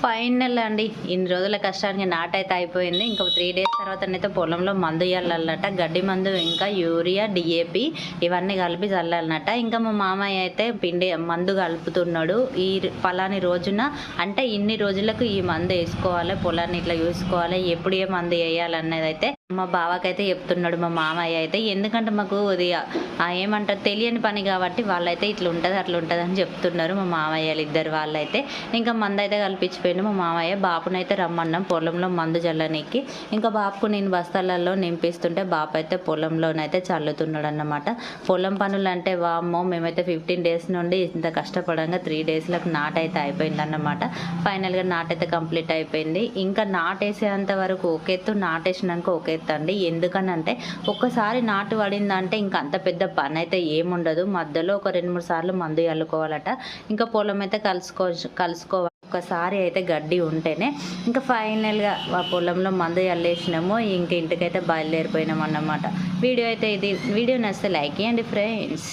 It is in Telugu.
ఫైనల్ అండి. ఇన్ని రోజుల కష్టానికి నాటైతే అయిపోయింది. ఇంకా 3 డేస్ తర్వాతనైతే పొలంలో మందు ఇయ్యాలన్నట. గడ్డి మందు, ఇంకా యూరియా, డిఏపి ఇవన్నీ కలిపి చల్లాలన్నట. ఇంకా మా మామయ్య అయితే మందు కలుపుతున్నాడు. పలాని రోజున అంటే ఇన్ని రోజులకు ఈ మందు వేసుకోవాలి, పొలాన్ని ఇట్లా చూసుకోవాలి, ఎప్పుడు ఏ మందు వేయాలన్నది అయితే మా బావకైతే చెప్తున్నాడు మా మామయ్య అయితే. ఎందుకంటే మాకు అది ఏమంటారు తెలియని పని కాబట్టి వాళ్ళైతే ఇట్లా ఉంటుంది అట్లా ఉంటుంది అని చెప్తున్నారు మా మామయ్యలు ఇద్దరు. వాళ్ళైతే ఇంకా మందు అయితే కల్పించిపోయిండు మా మామయ్య. బాపునైతే రమ్మన్నాం పొలంలో మందు చల్లనీకి. ఇంకా బాపుకు నేను బస్తాలలో నింపిస్తుంటే బాపు అయితే పొలంలోనైతే చల్లుతున్నాడు అన్నమాట. పొలం పనులు అంటే వామ్మో, మేమైతే 15 డేస్ నుండి ఇంత కష్టపడంగా 3 డేస్లకు నాటైతే అయిపోయింది అన్నమాట. ఫైనల్గా నాటైతే కంప్లీట్ అయిపోయింది. ఇంకా నాటేసేంత వరకు ఒకెత్తు, నాటేసినాక ఒకే అండి. ఎందుకనంటే ఒక్కసారి నాటు పడిందంటే ఇంకా అంత పెద్ద పని అయితే ఏముండదు. మధ్యలో ఒక 2-3 సార్లు మందు చల్లుకోవాలట. ఇంకా పొలం అయితే కలుసుకోవాలి. ఒకసారి అయితే గడ్డి ఉంటేనే ఇంకా ఫైనల్గా ఆ పొలంలో మందు చల్లేసినాము. ఇంక ఇంటికైతే బయలుదేరిపోయినాం అన్నమాట. వీడియో అయితే ఇది. వీడియో నచ్చితే లైక్ చేయండి ఫ్రెండ్స్.